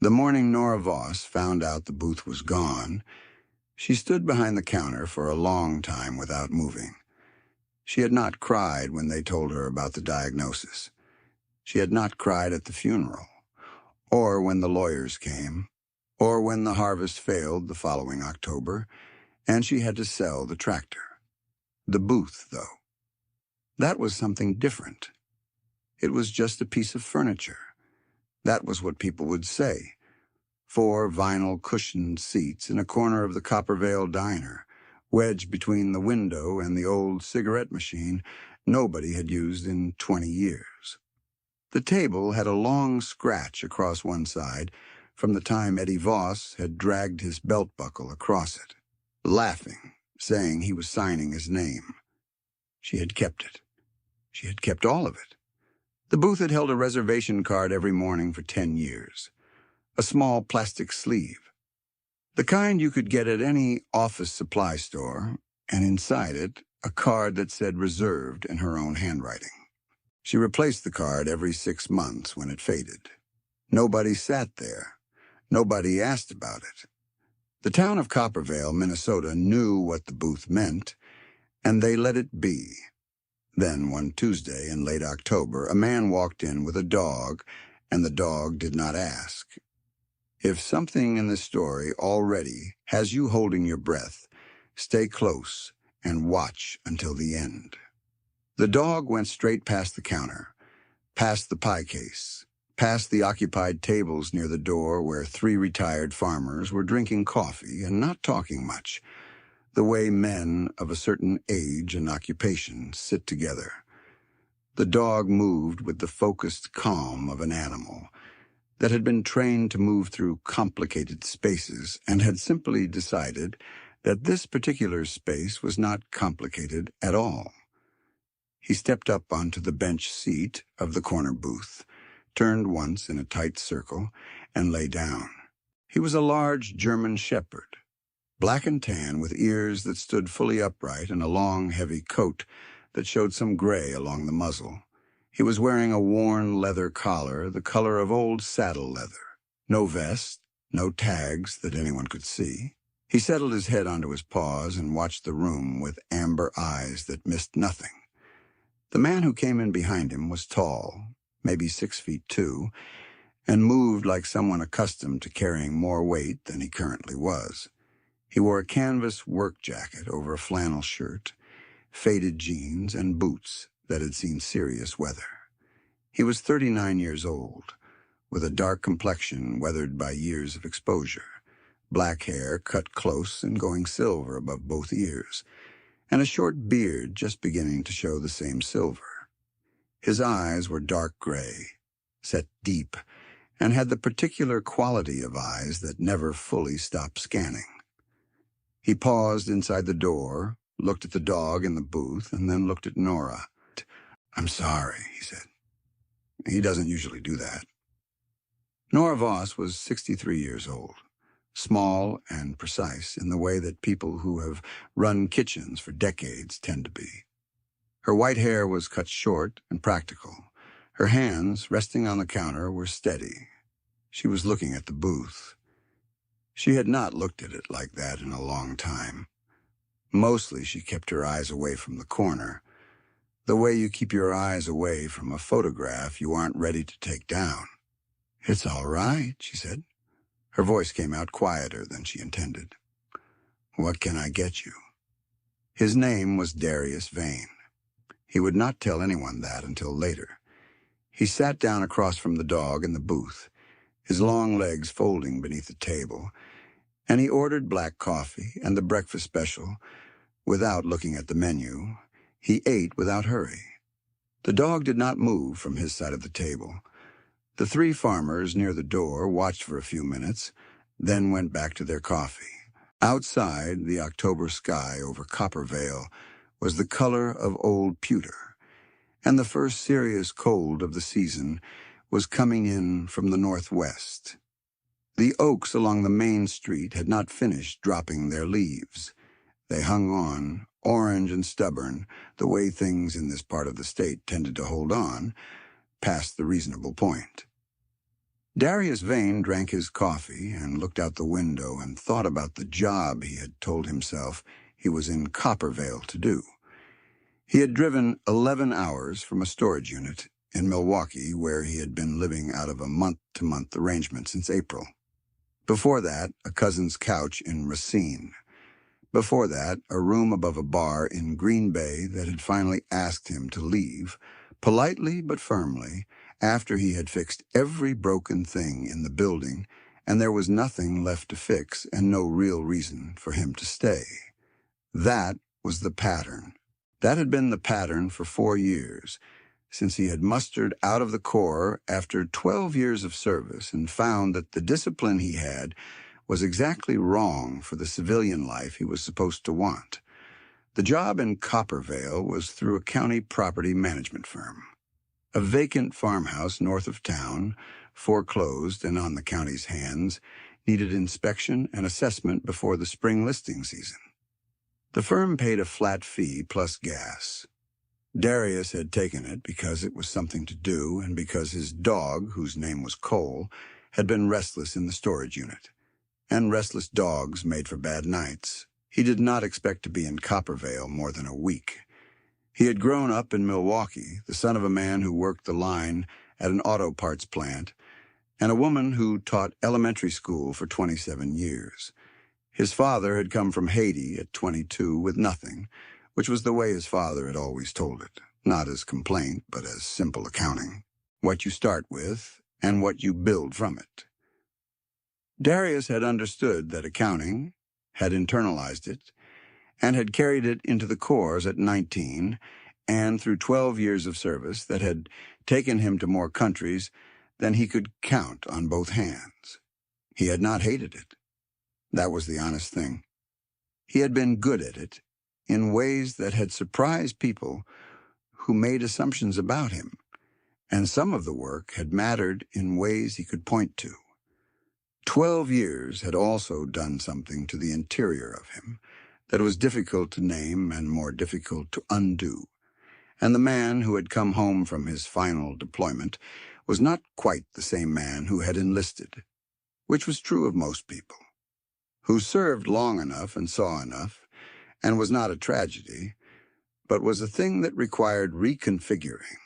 The morning Nora Voss found out the booth was gone, she stood behind the counter for a long time without moving. She had not cried when they told her about the diagnosis. She had not cried at the funeral, or when the lawyers came, or when the harvest failed the following October, and she had to sell the tractor. The booth, though. That was something different. It was just a piece of furniture. That was what people would say. 4 vinyl cushioned seats in a corner of the Coppervale diner, wedged between the window and the old cigarette machine nobody had used in 20 years. The table had a long scratch across one side from the time Eddie Voss had dragged his belt buckle across it, laughing, saying he was signing his name. She had kept it. She had kept all of it. The booth had held a reservation card every morning for 10 years. A small plastic sleeve. The kind you could get at any office supply store, and inside it, a card that said reserved in her own handwriting. She replaced the card every 6 months when it faded. Nobody sat there. Nobody asked about it. The town of Coppervale, Minnesota, knew what the booth meant, and they let it be. Then, one Tuesday in late October, a man walked in with a dog, and the dog did not ask. If something in the story already has you holding your breath, stay close and watch until the end. The dog went straight past the counter, past the pie case, past the occupied tables near the door where 3 retired farmers were drinking coffee and not talking much, the way men of a certain age and occupation sit together. The dog moved with the focused calm of an animal that had been trained to move through complicated spaces and had simply decided that this particular space was not complicated at all. He stepped up onto the bench seat of the corner booth, turned once in a tight circle, and lay down. He was a large German shepherd, black and tan with ears that stood fully upright and a long, heavy coat that showed some gray along the muzzle. He was wearing a worn leather collar, the color of old saddle leather. No vest, no tags that anyone could see. He settled his head onto his paws and watched the room with amber eyes that missed nothing. The man who came in behind him was tall, maybe 6'2", and moved like someone accustomed to carrying more weight than he currently was. He wore a canvas work jacket over a flannel shirt, faded jeans, and boots that had seen serious weather. He was 39 years old, with a dark complexion weathered by years of exposure, black hair cut close and going silver above both ears, and a short beard just beginning to show the same silver. His eyes were dark gray, set deep, and had the particular quality of eyes that never fully stop scanning. He paused inside the door, looked at the dog in the booth, and then looked at Nora. "I'm sorry," he said. He doesn't usually do that. Nora Voss was 63 years old, small and precise in the way that people who have run kitchens for decades tend to be. Her white hair was cut short and practical. Her hands, resting on the counter, were steady. She was looking at the booth. She had not looked at it like that in a long time. Mostly she kept her eyes away from the corner, the way you keep your eyes away from a photograph you aren't ready to take down. "It's all right," she said. Her voice came out quieter than she intended. "What can I get you?" His name was Darius Vane. He would not tell anyone that until later. He sat down across from the dog in the booth, his long legs folding beneath the table, and he ordered black coffee and the breakfast special without looking at the menu. He ate without hurry. The dog did not move from his side of the table. The 3 farmers near the door watched for a few minutes, then went back to their coffee. Outside, the October sky over Coppervale was the color of old pewter, and the first serious cold of the season was coming in from the northwest. The oaks along the main street had not finished dropping their leaves. They hung on, orange and stubborn, the way things in this part of the state tended to hold on, past the reasonable point. Darius Vane drank his coffee and looked out the window and thought about the job he had told himself he was in Coppervale to do. He had driven 11 hours from a storage unit in Milwaukee, where he had been living out of a month-to-month arrangement since April. Before that, a cousin's couch in Racine. Before that, a room above a bar in Green Bay that had finally asked him to leave, politely but firmly, after he had fixed every broken thing in the building, and there was nothing left to fix and no real reason for him to stay. That was the pattern. That had been the pattern for 4 years, since he had mustered out of the Corps after 12 years of service and found that the discipline he had was exactly wrong for the civilian life he was supposed to want. The job in Coppervale was through a county property management firm. A vacant farmhouse north of town, foreclosed and on the county's hands, needed inspection and assessment before the spring listing season. The firm paid a flat fee plus gas. Darius had taken it because it was something to do and because his dog, whose name was Cole, had been restless in the storage unit. And restless dogs made for bad nights. He did not expect to be in Coppervale more than a week. He had grown up in Milwaukee, the son of a man who worked the line at an auto parts plant, and a woman who taught elementary school for 27 years. His father had come from Haiti at 22 with nothing, which was the way his father had always told it, not as complaint, but as simple accounting. What you start with, and what you build from it. Darius had understood that accounting, had internalized it, and had carried it into the Corps at 19, and through 12 years of service that had taken him to more countries than he could count on both hands. He had not hated it. That was the honest thing. He had been good at it, in ways that had surprised people who made assumptions about him, and some of the work had mattered in ways he could point to. 12 years had also done something to the interior of him that was difficult to name and more difficult to undo, and the man who had come home from his final deployment was not quite the same man who had enlisted, which was true of most people, who served long enough and saw enough, and was not a tragedy, but was a thing that required reconfiguring,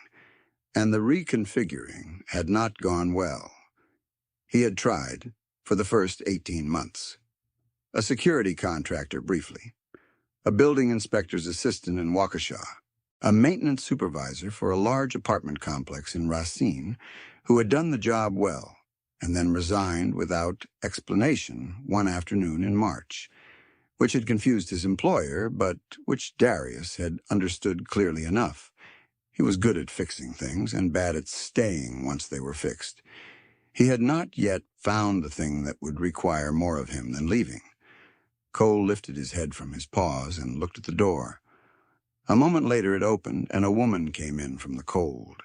and the reconfiguring had not gone well. He had tried for the first 18 months. A security contractor briefly, a building inspector's assistant in Waukesha, a maintenance supervisor for a large apartment complex in Racine who had done the job well and then resigned without explanation one afternoon in March, which had confused his employer, but which Darius had understood clearly enough. He was good at fixing things and bad at staying once they were fixed. He had not yet found the thing that would require more of him than leaving. Cole lifted his head from his paws and looked at the door. A moment later it opened, and a woman came in from the cold.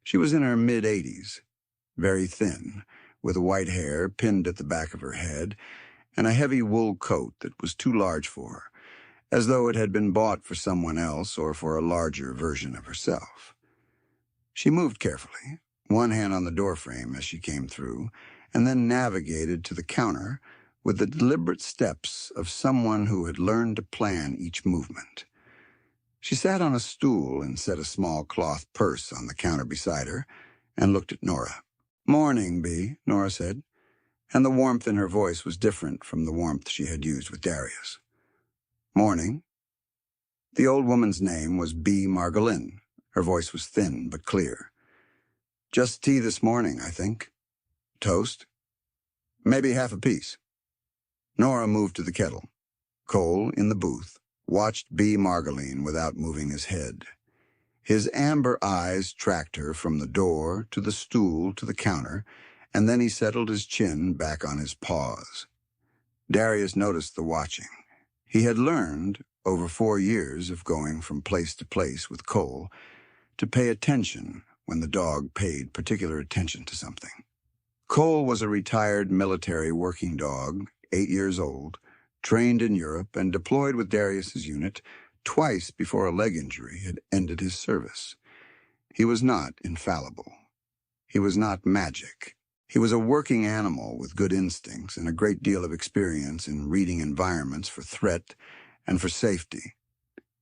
She was in her mid-80s, very thin, with white hair pinned at the back of her head, and a heavy wool coat that was too large for her, as though it had been bought for someone else or for a larger version of herself. She moved carefully, one hand on the doorframe as she came through, and then navigated to the counter with the deliberate steps of someone who had learned to plan each movement. She sat on a stool and set a small cloth purse on the counter beside her and looked at Nora. "Morning, Bee," Nora said, and the warmth in her voice was different from the warmth she had used with Darius. "Morning." The old woman's name was Bee Margolin. Her voice was thin but clear. "Just tea this morning, I think. Toast? Maybe half a piece." Nora moved to the kettle. Cole, in the booth, watched Bee Margolin without moving his head. His amber eyes tracked her from the door to the stool to the counter, and then he settled his chin back on his paws. Darius noticed the watching. He had learned, over 4 years of going from place to place with Cole, to pay attention when the dog paid particular attention to something. Cole was a retired military working dog, 8 years old, trained in Europe and deployed with Darius's unit twice before a leg injury had ended his service. He was not infallible. He was not magic. He was a working animal with good instincts and a great deal of experience in reading environments for threat and for safety,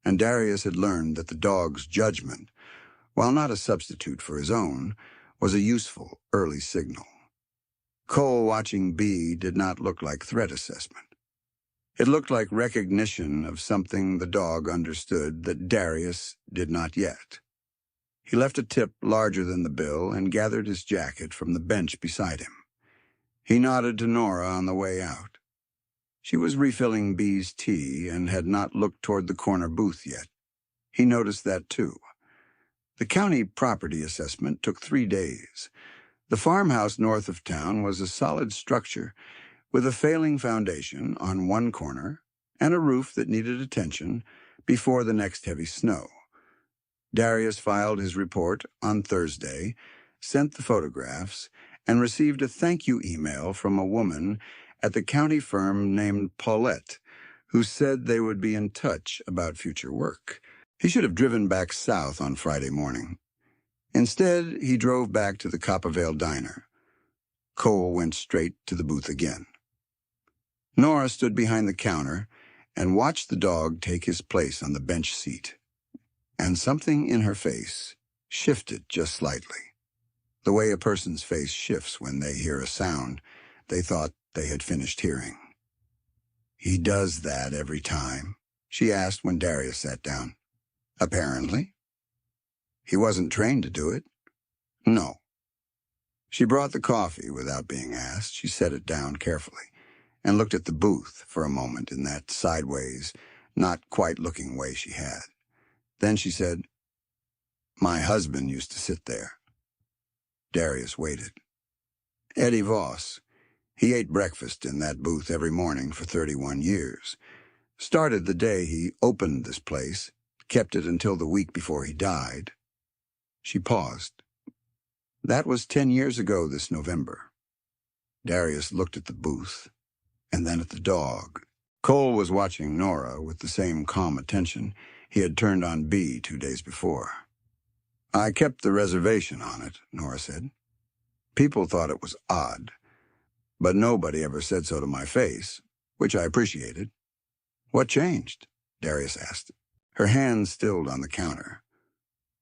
and Darius had learned that the dog's judgment, while not a substitute for his own, was a useful early signal. Cole watching Bee did not look like threat assessment. It looked like recognition of something the dog understood that Darius did not yet. He left a tip larger than the bill and gathered his jacket from the bench beside him. He nodded to Nora on the way out. She was refilling Bee's tea and had not looked toward the corner booth yet. He noticed that too. The county property assessment took 3 days. The farmhouse north of town was a solid structure with a failing foundation on one corner and a roof that needed attention before the next heavy snow. Darius filed his report on Thursday, sent the photographs, and received a thank you email from a woman at the county firm named Paulette, who said they would be in touch about future work. He should have driven back south on Friday morning. Instead, he drove back to the Coppervale Diner. Cole went straight to the booth again. Nora stood behind the counter and watched the dog take his place on the bench seat. And something in her face shifted just slightly. The way a person's face shifts when they hear a sound they thought they had finished hearing. "He does that every time?" she asked when Darius sat down. "Apparently." "He wasn't trained to do it?" "No." She brought the coffee without being asked. She set it down carefully and looked at the booth for a moment in that sideways, not quite looking way she had. Then she said, "My husband used to sit there." Darius waited. Eddie Voss. He ate breakfast in that booth every morning for 31 years. Started the day he opened this place, kept it until the week before he died. She paused. That was 10 years ago this November. Darius looked at the booth, and then at the dog. Cole was watching Nora with the same calm attention he had turned on Bee 2 days before. "I kept the reservation on it," Nora said. "People thought it was odd, but nobody ever said so to my face, which I appreciated." "What changed?" Darius asked. Her hand stilled on the counter.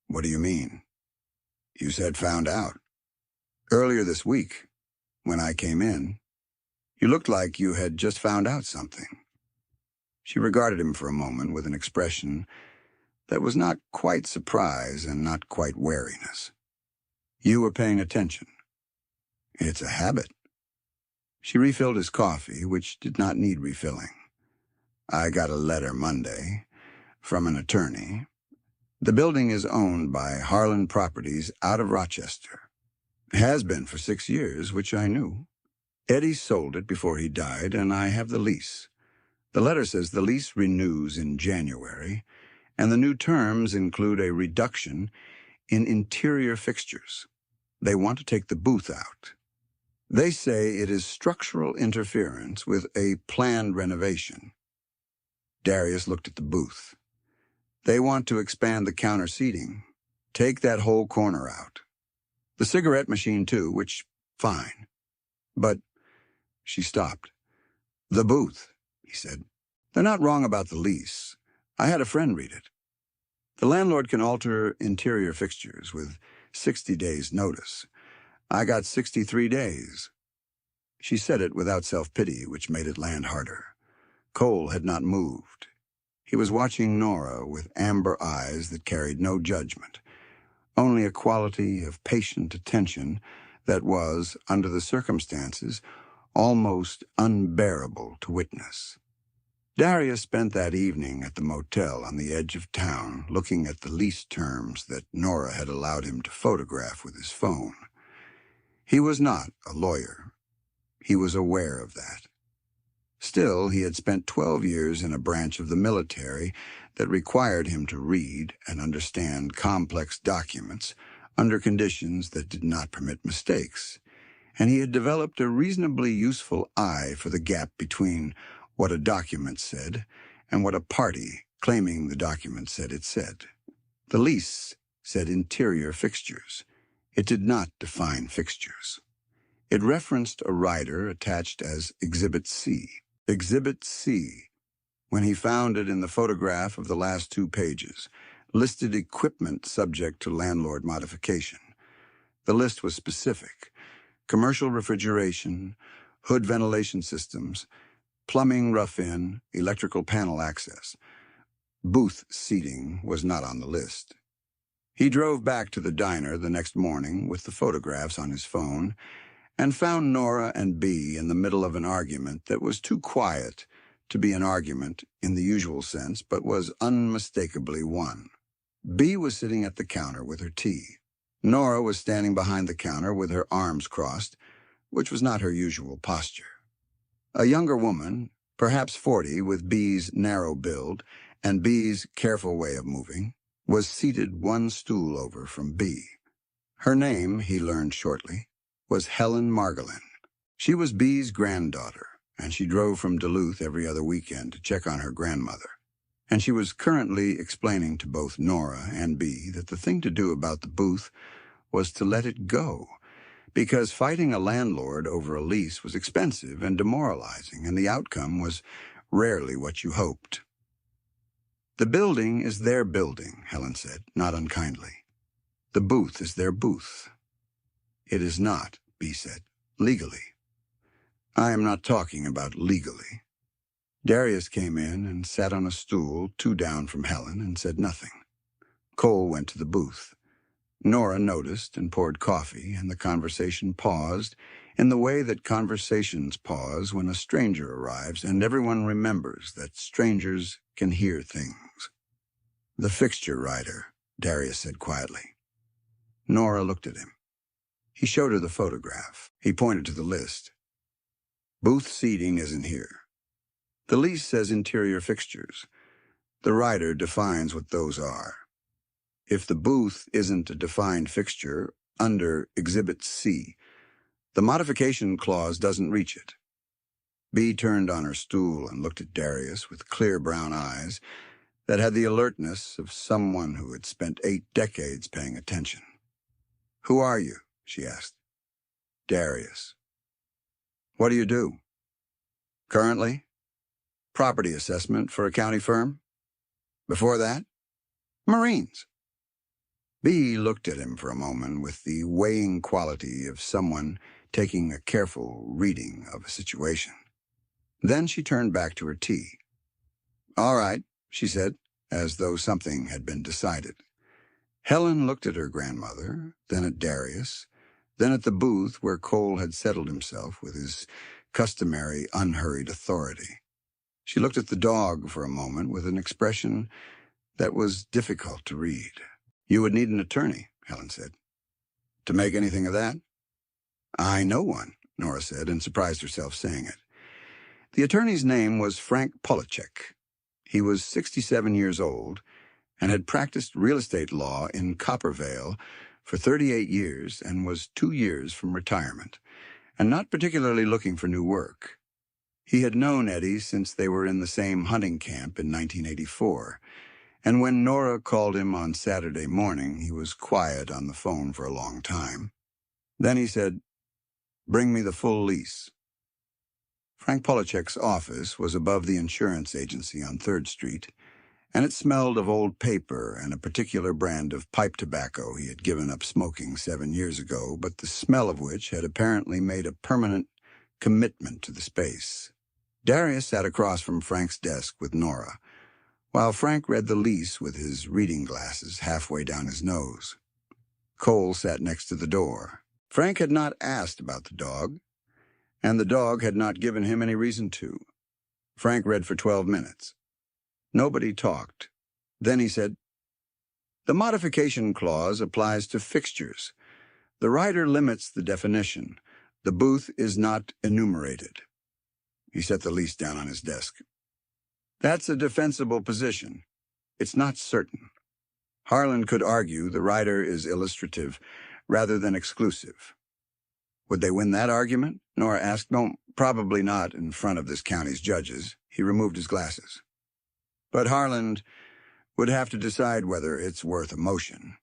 "What do you mean?" "You said found out. Earlier this week, when I came in, you looked like you had just found out something." She regarded him for a moment with an expression that was not quite surprise and not quite wariness. "You were paying attention." "It's a habit." She refilled his coffee, which did not need refilling. "I got a letter Monday from an attorney. The building is owned by Harlan Properties out of Rochester. Has been for 6 years, which I knew. Eddie sold it before he died, and I have the lease. The letter says the lease renews in January, and the new terms include a reduction in interior fixtures. They want to take the booth out. They say it is structural interference with a planned renovation." Darius looked at the booth. "They want to expand the counter seating. Take that whole corner out. The cigarette machine too, which, fine. But," she stopped. "The booth," he said. "They're not wrong about the lease. I had a friend read it. The landlord can alter interior fixtures with 60 days' notice. I got 63 days. She said it without self-pity, which made it land harder. Cole had not moved. He was watching Nora with amber eyes that carried no judgment, only a quality of patient attention that was, under the circumstances, almost unbearable to witness. Darius spent that evening at the motel on the edge of town, looking at the lease terms that Nora had allowed him to photograph with his phone. He was not a lawyer. He was aware of that. Still, he had spent 12 years in a branch of the military that required him to read and understand complex documents under conditions that did not permit mistakes, and he had developed a reasonably useful eye for the gap between what a document said and what a party claiming the document said it said. The lease said interior fixtures. It did not define fixtures. It referenced a rider attached as Exhibit C. Exhibit C, when he found it in the photograph of the last 2 pages, listed equipment subject to landlord modification. The list was specific: commercial refrigeration, hood ventilation systems, plumbing rough-in, electrical panel access. Booth seating was not on the list. He drove back to the diner the next morning with the photographs on his phone and found Nora and Bea in the middle of an argument that was too quiet to be an argument in the usual sense, but was unmistakably one. Bea was sitting at the counter with her tea. Nora was standing behind the counter with her arms crossed, which was not her usual posture. A younger woman, perhaps 40, with Bea's narrow build and Bea's careful way of moving, was seated 1 stool over from Bea. Her name, he learned shortly, was Helen Margolin. She was Bea's granddaughter, and she drove from Duluth every other weekend to check on her grandmother. And she was currently explaining to both Nora and Bea that the thing to do about the booth was to let it go, because fighting a landlord over a lease was expensive and demoralizing, and the outcome was rarely what you hoped. "The building is their building," Helen said, not unkindly. "The booth is their booth." "It is not," Bea said, "legally." "I am not talking about legally." Darius came in and sat on a stool 2 down from Helen and said nothing. Cole went to the booth. Nora noticed and poured coffee, and the conversation paused in the way that conversations pause when a stranger arrives and everyone remembers that strangers can hear things. "The fixture rider," Darius said quietly. Nora looked at him. He showed her the photograph. He pointed to the list. "Booth seating isn't here. The lease says interior fixtures. The rider defines what those are. If the booth isn't a defined fixture under Exhibit C, the modification clause doesn't reach it." Bea turned on her stool and looked at Darius with clear brown eyes that had the alertness of someone who had spent 8 decades paying attention. "Who are you?" she asked. "Darius." "What do you do?" "Currently, property assessment for a county firm. Before that, Marines." Bea looked at him for a moment with the weighing quality of someone taking a careful reading of a situation. Then she turned back to her tea. "All right," she said, as though something had been decided. Helen looked at her grandmother, then at Darius, then at the booth where Cole had settled himself with his customary unhurried authority. She looked at the dog for a moment with an expression that was difficult to read. "You would need an attorney," Helen said. "To make anything of that?" "I know one," Nora said, and surprised herself saying it. The attorney's name was Frank Polachek. He was 67 years old and had practiced real estate law in Coppervale for 38 years and was 2 years from retirement, and not particularly looking for new work. He had known Eddie since they were in the same hunting camp in 1984, and when Nora called him on Saturday morning, he was quiet on the phone for a long time. Then he said, "Bring me the full lease." Frank Polachek's office was above the insurance agency on 3rd Street, and it smelled of old paper and a particular brand of pipe tobacco he had given up smoking 7 years ago, but the smell of which had apparently made a permanent commitment to the space. Darius sat across from Frank's desk with Nora, while Frank read the lease with his reading glasses halfway down his nose. Cole sat next to the door. Frank had not asked about the dog, and the dog had not given him any reason to. Frank read for 12 minutes. Nobody talked. Then he said, "The modification clause applies to fixtures. The rider limits the definition. The booth is not enumerated." He set the lease down on his desk. "That's a defensible position. It's not certain. Harlan could argue the rider is illustrative rather than exclusive." "Would they win that argument?" Nora asked. "No, probably not in front of this county's judges." He removed his glasses. "But Harlan would have to decide whether it's worth a motion.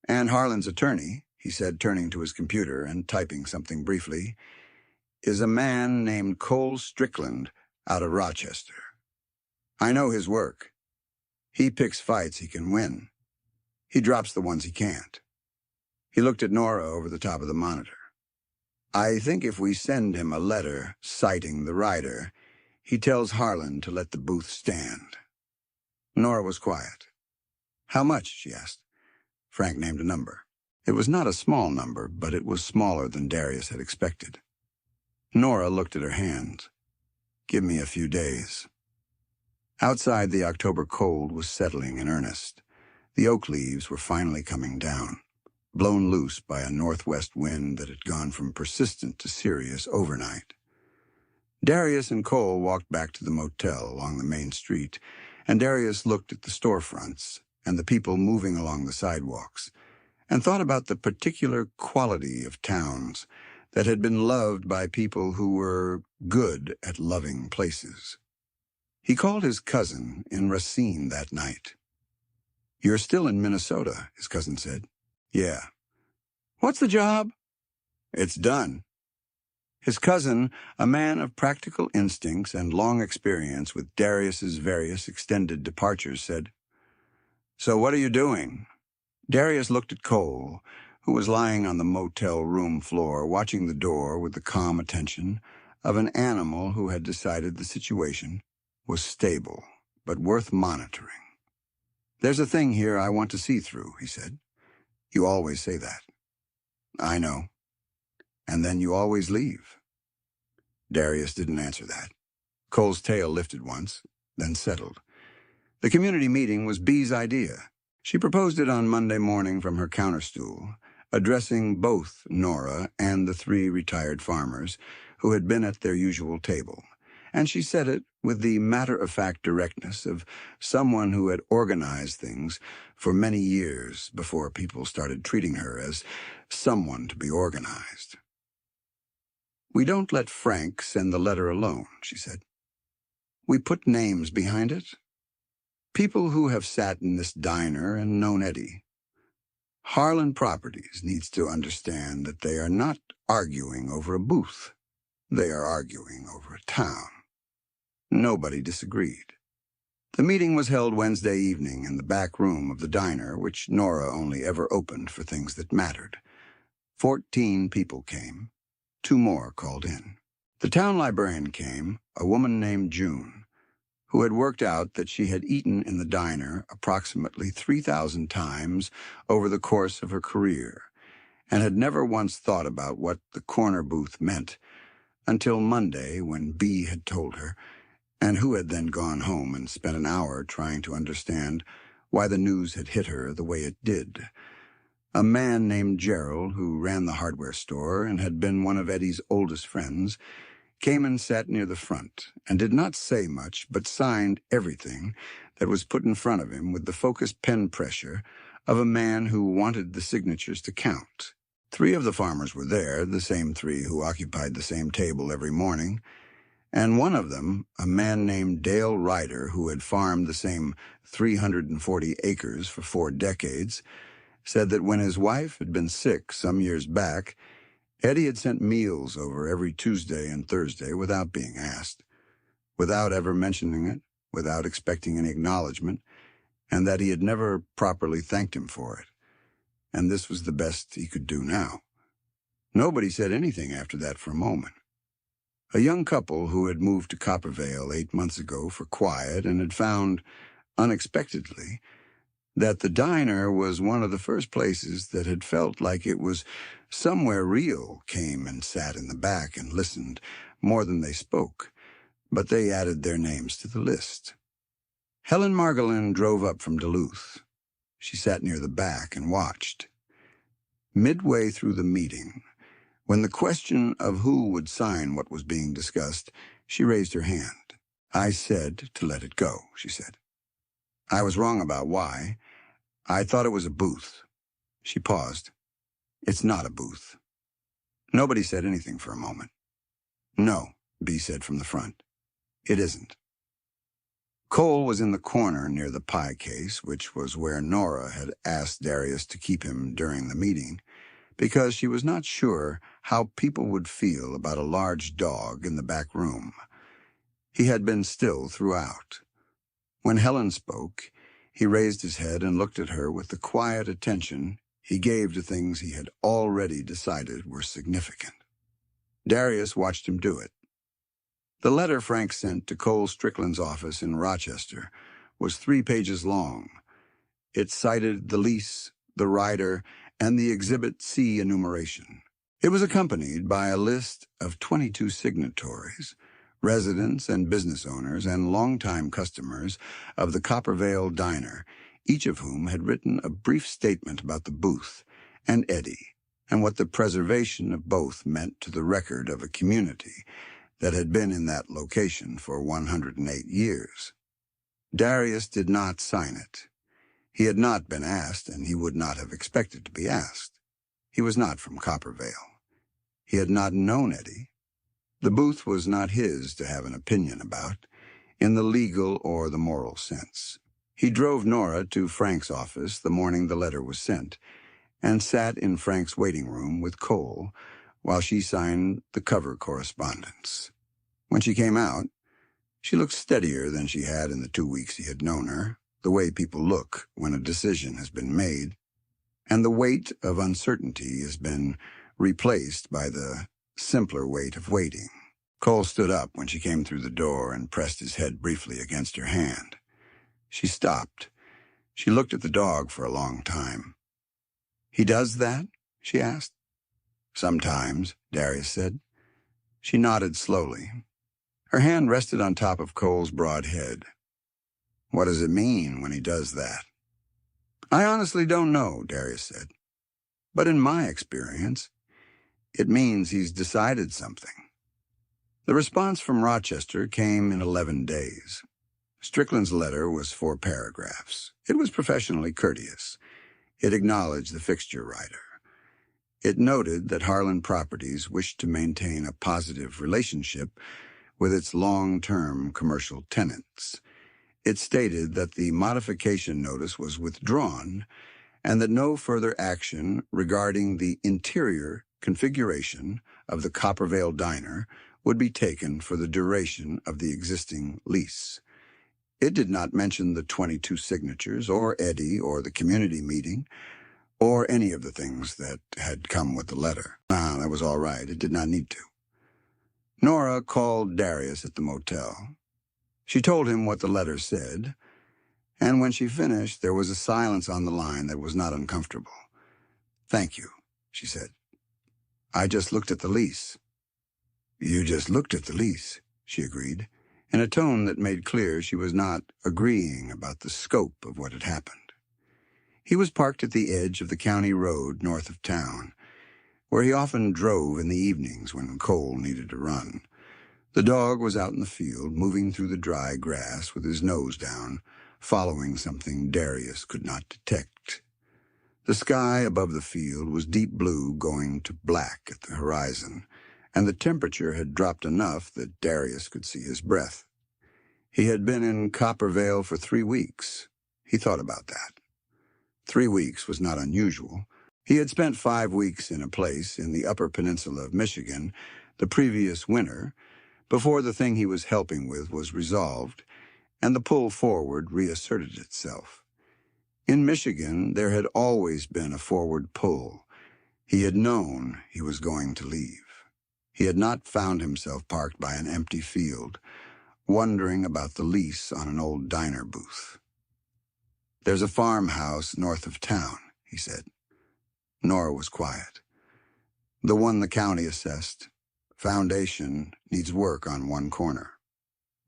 And Harlan's attorney," he said, turning to his computer and typing something briefly, is a man named Cole Strickland out of Rochester. I know his work. He picks fights he can win. He drops the ones he can't. He looked at Nora over the top of the monitor. I think if we send him a letter citing the writer, he tells Harlan to let the booth stand. Nora was quiet. How much? She asked. Frank named a number. It was not a small number, but it was smaller than Darius had expected. Nora looked at her hands. Give me a few days. Outside, the October cold was settling in earnest. The oak leaves were finally coming down, blown loose by a northwest wind that had gone from persistent to serious overnight. Darius and Cole walked back to the motel along the main street, and Darius looked at the storefronts and the people moving along the sidewalks, and thought about the particular quality of towns that had been loved by people who were good at loving places. He called his cousin in Racine that night. You're still in Minnesota, his cousin said. Yeah. What's the job? It's done. His cousin, a man of practical instincts and long experience with Darius's various extended departures, said, So what are you doing? Darius looked at Cole, who was lying on the motel room floor, watching the door with the calm attention of an animal who had decided the situation was stable, but worth monitoring. There's a thing here I want to see through, he said. You always say that. I know. And then you always leave. Darius didn't answer that. Cole's tail lifted once, then settled. The community meeting was Bee's idea. She proposed it on Monday morning from her counterstool, addressing both Nora and the 3 retired farmers who had been at their usual table. And she said it with the matter-of-fact directness of someone who had organized things for many years before people started treating her as someone to be organized. We don't let Frank send the letter alone, she said. We put names behind it. People who have sat in this diner and known Eddie. Harlan Properties needs to understand that they are not arguing over a booth. They are arguing over a town. Nobody disagreed. The meeting was held Wednesday evening in the back room of the diner, which Nora only ever opened for things that mattered. 14 people came. 2 more called in. The town librarian came, a woman named June, who had worked out that she had eaten in the diner approximately 3,000 times over the course of her career, and had never once thought about what the corner booth meant until Monday when Bee had told her, and who had then gone home and spent an hour trying to understand why the news had hit her the way it did. A man named Gerald, who ran the hardware store and had been one of Eddie's oldest friends, came and sat near the front and did not say much but signed everything that was put in front of him with the focused pen pressure of a man who wanted the signatures to count. 3 of the farmers were there, the same 3 who occupied the same table every morning, and one of them, a man named Dale Ryder, who had farmed the same 340 acres for 4 decades, said that when his wife had been sick some years back, Eddie had sent meals over every Tuesday and Thursday without being asked, without ever mentioning it, without expecting any acknowledgement, and that he had never properly thanked him for it. And this was the best he could do now. Nobody said anything after that for a moment. A young couple who had moved to Coppervale 8 months ago for quiet and had found, unexpectedly, that the diner was one of the first places that had felt like it was somewhere real, came and sat in the back and listened more than they spoke, but they added their names to the list. Helen Margolin drove up from Duluth. She sat near the back and watched. Midway through the meeting, when the question of who would sign what was being discussed, she raised her hand. I said to let it go, she said. I was wrong about why. I thought it was a booth. She paused. It's not a booth. Nobody said anything for a moment. No, Bee said from the front. It isn't. Cole was in the corner near the pie case, which was where Nora had asked Darius to keep him during the meeting. because she was not sure how people would feel about a large dog in the back room. He had been still throughout. When Helen spoke, he raised his head and looked at her with the quiet attention he gave to things he had already decided were significant. Darius watched him do it. The letter Frank sent to Cole Strickland's office in Rochester was 3 pages long. It cited the lease, the rider, and the Exhibit C enumeration. It was accompanied by a list of 22 signatories, residents and business owners and longtime customers of the Coppervale Diner, each of whom had written a brief statement about the booth and Eddie, and what the preservation of both meant to the record of a community that had been in that location for 108 years. Darius did not sign it. He had not been asked, and he would not have expected to be asked. He was not from Coppervale. He had not known Eddie. The booth was not his to have an opinion about, in the legal or the moral sense. He drove Nora to Frank's office the morning the letter was sent, and sat in Frank's waiting room with Cole while she signed the cover correspondence. When she came out, she looked steadier than she had in the 2 weeks he had known her, the way people look when a decision has been made, and the weight of uncertainty has been replaced by the simpler weight of waiting. Cole stood up when she came through the door and pressed his head briefly against her hand. She stopped. She looked at the dog for a long time. "He does that?" she asked. "Sometimes," Darius said. She nodded slowly. Her hand rested on top of Cole's broad head. "What does it mean when he does that?" "I honestly don't know," Darius said. "But in my experience, it means he's decided something." The response from Rochester came in 11 days. Strickland's letter was 4 paragraphs. It was professionally courteous. It acknowledged the fixture rider. It noted that Harlan Properties wished to maintain a positive relationship with its long-term commercial tenants. It stated that the modification notice was withdrawn and that no further action regarding the interior configuration of the Coppervale Diner would be taken for the duration of the existing lease. It did not mention the 22 signatures, or Eddie, or the community meeting, or any of the things that had come with the letter. That was all right. It did not need to. Nora called Darius at the motel. She told him what the letter said, and when she finished, there was a silence on the line that was not uncomfortable. "Thank you," she said. "I just looked at the lease." "You just looked at the lease," she agreed, in a tone that made clear she was not agreeing about the scope of what had happened. He was parked at the edge of the county road north of town, where he often drove in the evenings when Cole needed a run. The dog was out in the field, moving through the dry grass with his nose down, following something Darius could not detect. The sky above the field was deep blue going to black at the horizon, and the temperature had dropped enough that Darius could see his breath. He had been in Coppervale for 3 weeks. He thought about that. 3 weeks was not unusual. He had spent 5 weeks in a place in the Upper Peninsula of Michigan the previous winter, before the thing he was helping with was resolved, and the pull forward reasserted itself. In Michigan, there had always been a forward pull. He had known he was going to leave. He had not found himself parked by an empty field, wondering about the lease on an old diner booth. "There's a farmhouse north of town," he said. Nora was quiet. "The one the county assessed. Foundation needs work on one corner.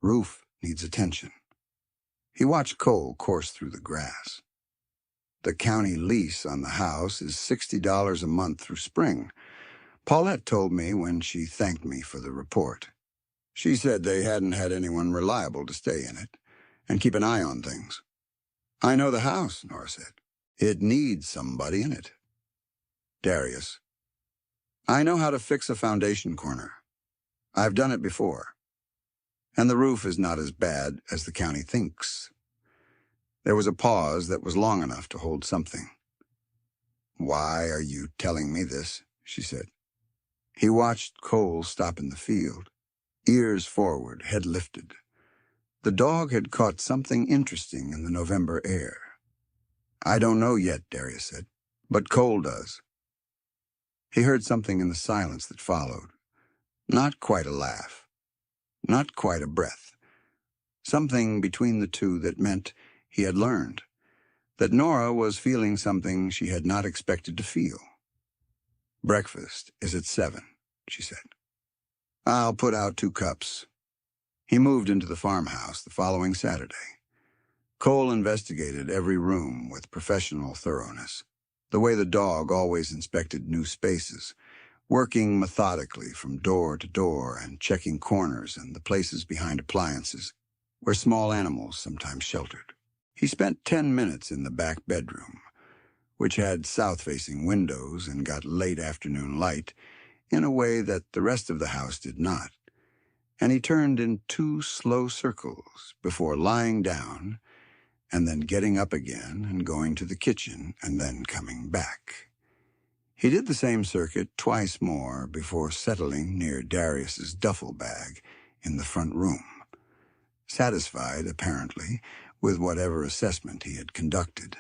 Roof needs attention." He watched Cole course through the grass. "The county lease on the house is $60 a month through spring. Paulette told me when she thanked me for the report. She said they hadn't had anyone reliable to stay in it and keep an eye on things." "I know the house," Nora said. "It needs somebody in it." "Darius, I know how to fix a foundation corner. I've done it before. And the roof is not as bad as the county thinks." There was a pause that was long enough to hold something. "Why are you telling me this?" she said. He watched Cole stop in the field, ears forward, head lifted. The dog had caught something interesting in the November air. "I don't know yet," Darius said, "but Cole does." He heard something in the silence that followed. Not quite a laugh. Not quite a breath. Something between the two that meant he had learned, that Nora was feeling something she had not expected to feel. "Breakfast is at 7, she said. "I'll put out 2 cups. He moved into the farmhouse the following Saturday. Cole investigated every room with professional thoroughness, the way the dog always inspected new spaces, working methodically from door to door and checking corners and the places behind appliances where small animals sometimes sheltered. He spent 10 minutes in the back bedroom, which had south-facing windows and got late afternoon light in a way that the rest of the house did not, and he turned in 2 slow circles before lying down and then getting up again and going to the kitchen and then coming back. He did the same circuit twice more before settling near Darius's duffel bag in the front room, satisfied, apparently, with whatever assessment he had conducted.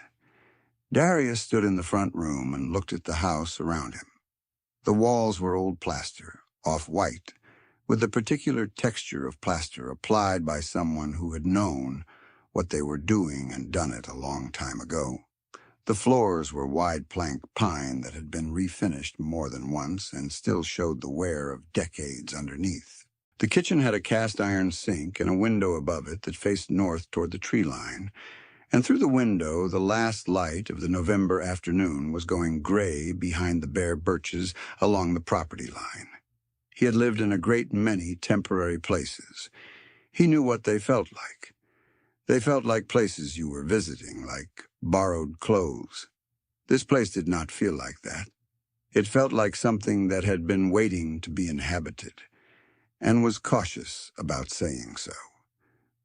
Darius stood in the front room and looked at the house around him. The walls were old plaster, off-white, with the particular texture of plaster applied by someone who had known what they were doing and done it a long time ago. The floors were wide plank pine that had been refinished more than once and still showed the wear of decades underneath. The kitchen had a cast-iron sink and a window above it that faced north toward the tree line, and through the window the last light of the November afternoon was going gray behind the bare birches along the property line. He had lived in a great many temporary places. He knew what they felt like. They felt like places you were visiting, like borrowed clothes. This place did not feel like that. It felt like something that had been waiting to be inhabited, and was cautious about saying so.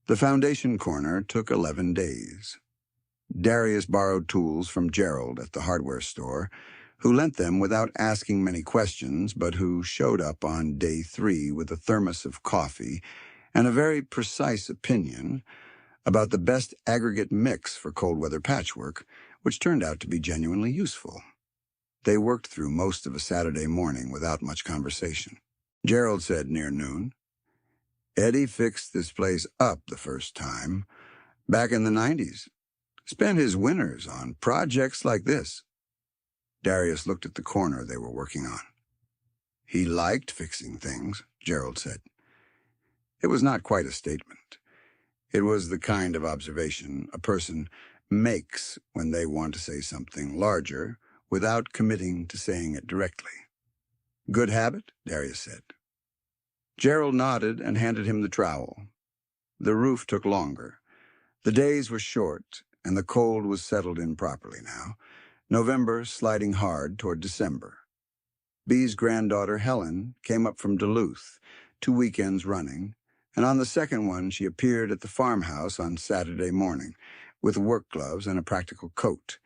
The foundation corner took 11 days. Darius borrowed tools from Gerald at the hardware store, who lent them without asking many questions, but who showed up on day 3 with a thermos of coffee and a very precise opinion about the best aggregate mix for cold weather patchwork, which turned out to be genuinely useful. They worked through most of a Saturday morning without much conversation. Gerald said near noon, "Eddie fixed this place up the first time, back in the 90s. Spent his winters on projects like this." Darius looked at the corner they were working on. "He liked fixing things," Gerald said. It was not quite a statement. It was the kind of observation a person makes when they want to say something larger without committing to saying it directly. "Good habit," Darius said. Gerald nodded and handed him the trowel. The roof took longer. The days were short, and the cold was settled in properly now, November sliding hard toward December. Bee's granddaughter, Helen, came up from Duluth, 2 weekends running, and on the second one she appeared at the farmhouse on Saturday morning, with work gloves and a practical coat,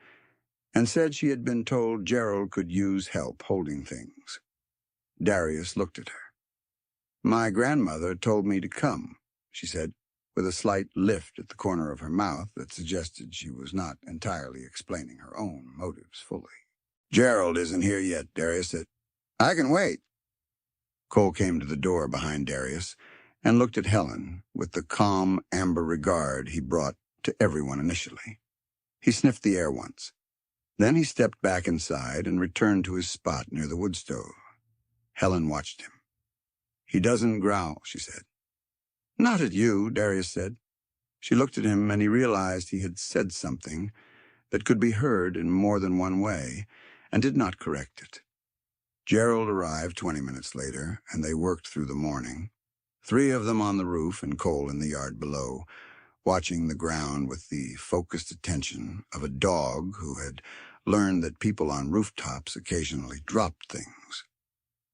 and said she had been told Gerald could use help holding things. Darius looked at her. "My grandmother told me to come," she said, with a slight lift at the corner of her mouth that suggested she was not entirely explaining her own motives fully. "Gerald isn't here yet," Darius said. "I can wait." Cole came to the door behind Darius and looked at Helen with the calm, amber regard he brought to everyone initially. He sniffed the air once. Then he stepped back inside and returned to his spot near the wood stove. Helen watched him. "He doesn't growl," she said. "Not at you," Darius said. She looked at him, and he realized he had said something that could be heard in more than one way, and did not correct it. Gerald arrived 20 minutes later, and they worked through the morning, 3 of them on the roof and Cole in the yard below, watching the ground with the focused attention of a dog who had learned that people on rooftops occasionally dropped things.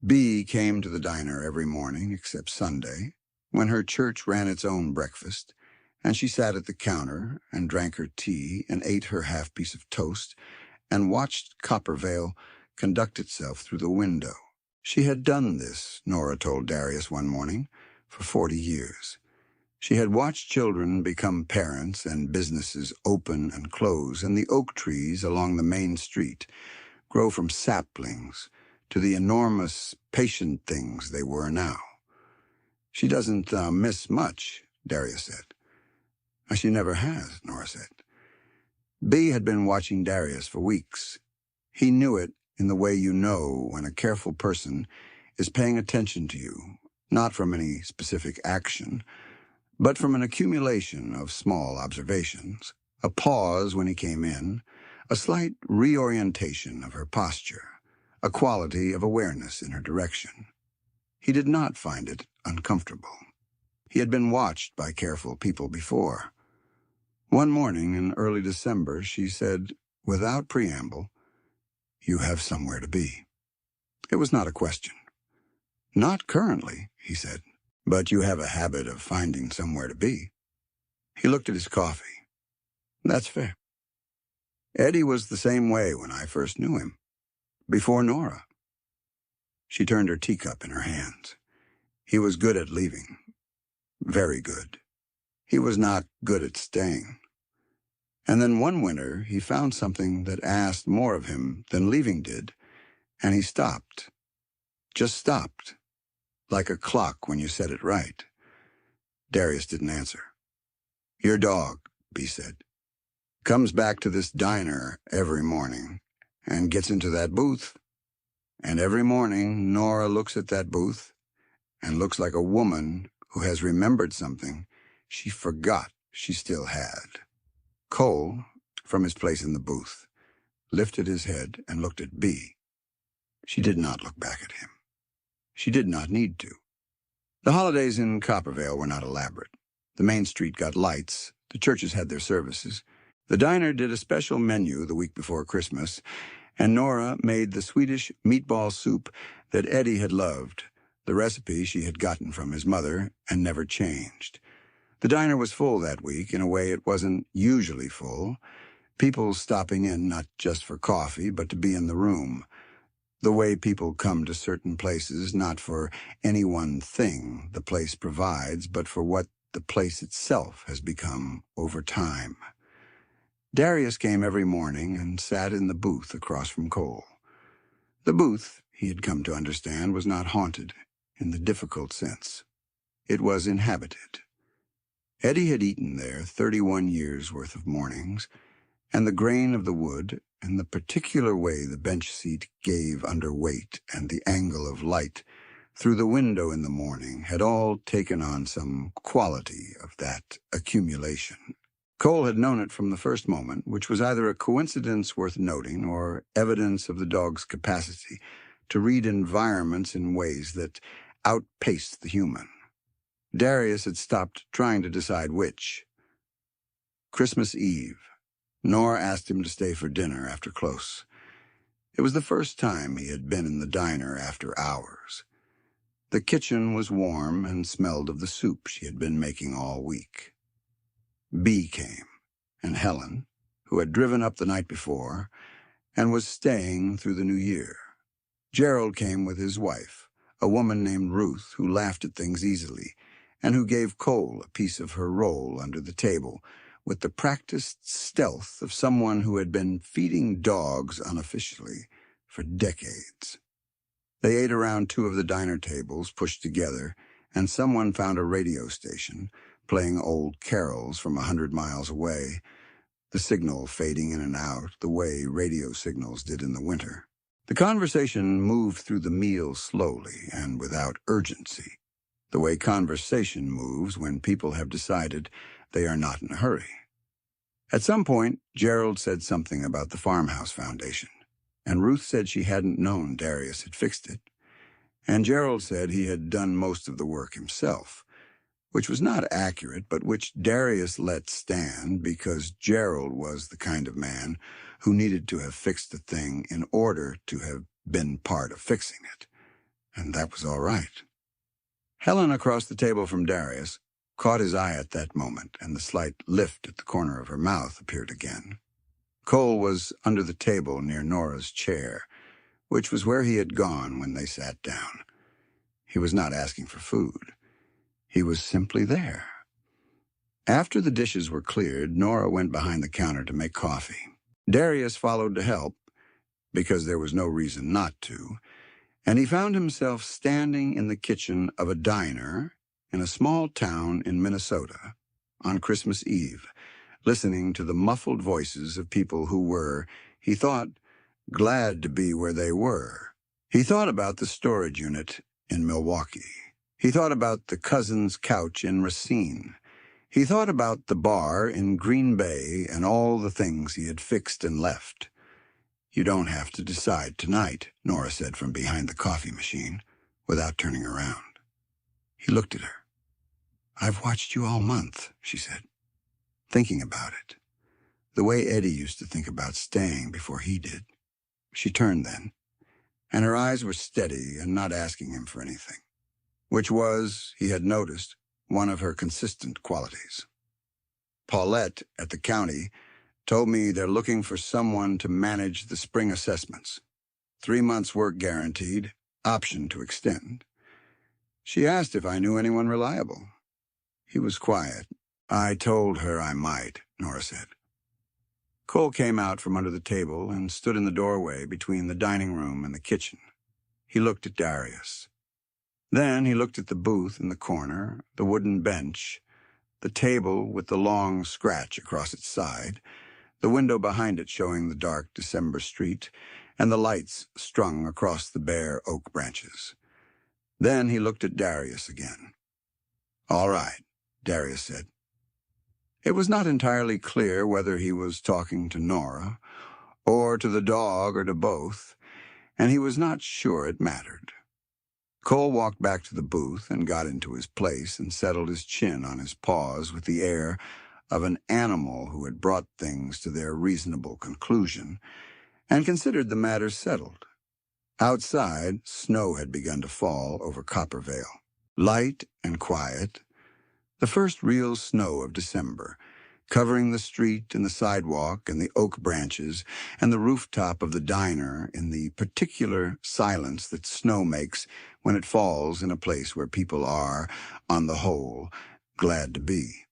Bee came to the diner every morning except Sunday, when her church ran its own breakfast, and she sat at the counter and drank her tea and ate her half-piece of toast and watched Coppervale conduct itself through the window. She had done this, Nora told Darius one morning, for 40 years. She had watched children become parents and businesses open and close, and the oak trees along the main street grow from saplings to the enormous, patient things they were now. She doesn't miss much, Darius said. She never has, Nora said. Bea had been watching Darius for weeks. He knew it in the way you know when a careful person is paying attention to you, not from any specific action, but from an accumulation of small observations, a pause when he came in, a slight reorientation of her posture, a quality of awareness in her direction. He did not find it uncomfortable. He had been watched by careful people before. One morning in early December, she said, without preamble, "You have somewhere to be." It was not a question. "Not currently," he said, "but you have a habit of finding somewhere to be." He looked at his coffee. "That's fair. Eddie was the same way when I first knew him, before Nora." She turned her teacup in her hands. He was good at leaving. Very good. He was not good at staying. And then one winter, he found something that asked more of him than leaving did, and he stopped. Just stopped, like a clock when you set it right. Darius didn't answer. "Your dog," Bea said, "comes back to this diner every morning and gets into that booth, and every morning Nora looks at that booth and looks like a woman who has remembered something she forgot she still had." Cole, from his place in the booth, lifted his head and looked at Bea. She did not look back at him. She did not need to. The holidays in Coppervale were not elaborate. The main street got lights, the churches had their services, the diner did a special menu the week before Christmas, and Nora made the Swedish meatball soup that Eddie had loved, the recipe she had gotten from his mother and never changed. The diner was full that week in a way it wasn't usually full, people stopping in not just for coffee, but to be in the room. The way people come to certain places, not for any one thing the place provides, but for what the place itself has become over time. Darius came every morning and sat in the booth across from Cole. The booth, he had come to understand, was not haunted in the difficult sense. It was inhabited. Eddie had eaten there 31 years' worth of mornings, and the grain of the wood and the particular way the bench seat gave under weight and the angle of light through the window in the morning had all taken on some quality of that accumulation. Cole had known it from the first moment, which was either a coincidence worth noting or evidence of the dog's capacity to read environments in ways that outpaced the human. Darius had stopped trying to decide which. Christmas Eve, Nora asked him to stay for dinner after close. It was the first time he had been in the diner after hours. The kitchen was warm and smelled of the soup she had been making all week. Bea came, and Helen, who had driven up the night before and was staying through the new year. Gerald came with his wife, a woman named Ruth who laughed at things easily, and who gave Cole a piece of her roll under the table with the practiced stealth of someone who had been feeding dogs unofficially for decades. They ate around two of the diner tables pushed together, and someone found a radio station playing old carols from 100 miles away, the signal fading in and out the way radio signals did in the winter. The conversation moved through the meal slowly and without urgency, the way conversation moves when people have decided they are not in a hurry. At some point, Gerald said something about the farmhouse foundation, and Ruth said she hadn't known Darius had fixed it, and Gerald said he had done most of the work himself, which was not accurate, but which Darius let stand because Gerald was the kind of man who needed to have fixed the thing in order to have been part of fixing it, and that was all right. Helen, across the table from Darius, caught his eye at that moment, and the slight lift at the corner of her mouth appeared again. Cole was under the table near Nora's chair, which was where he had gone when they sat down. He was not asking for food. He was simply there. After the dishes were cleared, Nora went behind the counter to make coffee. Darius followed to help, because there was no reason not to, and he found himself standing in the kitchen of a diner in a small town in Minnesota on Christmas Eve, listening to the muffled voices of people who were, he thought, glad to be where they were. He thought about the storage unit in Milwaukee. He thought about the cousin's couch in Racine. He thought about the bar in Green Bay and all the things he had fixed and left. "You don't have to decide tonight," Nora said from behind the coffee machine, without turning around. He looked at her. "I've watched you all month," she said, thinking about it, the way Eddie used to think about staying before he did. She turned then, and her eyes were steady and not asking him for anything, which was, he had noticed, one of her consistent qualities. "Paulette at the county told me they're looking for someone to manage the spring assessments. 3 months work guaranteed, option to extend. She asked if I knew anyone reliable." He was quiet. "I told her I might," Nora said. Cole came out from under the table and stood in the doorway between the dining room and the kitchen. He looked at Darius. Then he looked at the booth in the corner, the wooden bench, the table with the long scratch across its side, the window behind it showing the dark December street, and the lights strung across the bare oak branches. Then he looked at Darius again. "All right," Darius said. It was not entirely clear whether he was talking to Nora, or to the dog, or to both, and he was not sure it mattered. Cole walked back to the booth and got into his place and settled his chin on his paws with the air of an animal who had brought things to their reasonable conclusion and considered the matter settled. Outside, snow had begun to fall over Coppervale. Light and quiet, the first real snow of December, covering the street and the sidewalk and the oak branches and the rooftop of the diner in the particular silence that snow makes when it falls in a place where people are, on the whole, glad to be.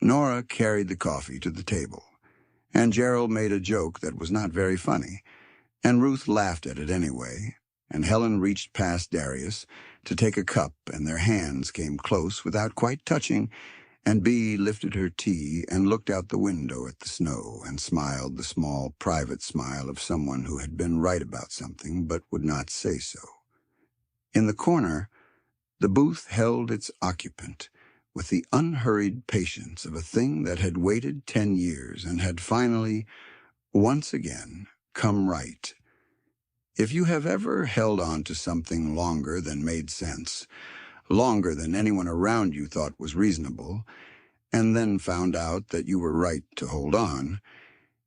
Nora carried the coffee to the table, and Gerald made a joke that was not very funny, and Ruth laughed at it anyway, and Helen reached past Darius to take a cup, and their hands came close without quite touching, and Bea lifted her tea and looked out the window at the snow and smiled the small, private smile of someone who had been right about something but would not say so. In the corner, the booth held its occupant with the unhurried patience of a thing that had waited 10 years and had finally, once again, come right. If you have ever held on to something longer than made sense, longer than anyone around you thought was reasonable, and then found out that you were right to hold on,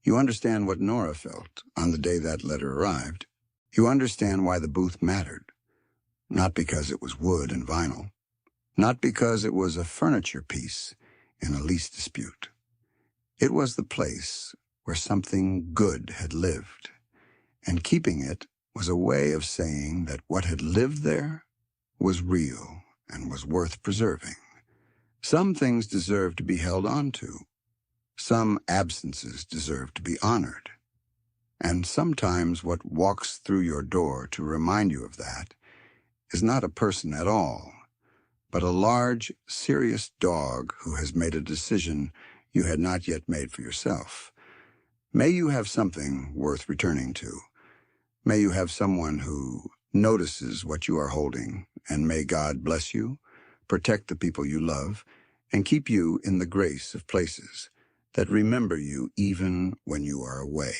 you understand what Nora felt on the day that letter arrived. You understand why the booth mattered. Not because it was wood and vinyl. Not because it was a furniture piece in a lease dispute. It was the place where something good had lived, and keeping it was a way of saying that what had lived there was real and was worth preserving. Some things deserve to be held on to. Some absences deserve to be honored. And sometimes what walks through your door to remind you of that is not a person at all, but a large, serious dog who has made a decision you had not yet made for yourself. May you have something worth returning to. May you have someone who notices what you are holding, and may God bless you, protect the people you love, and keep you in the grace of places that remember you even when you are away.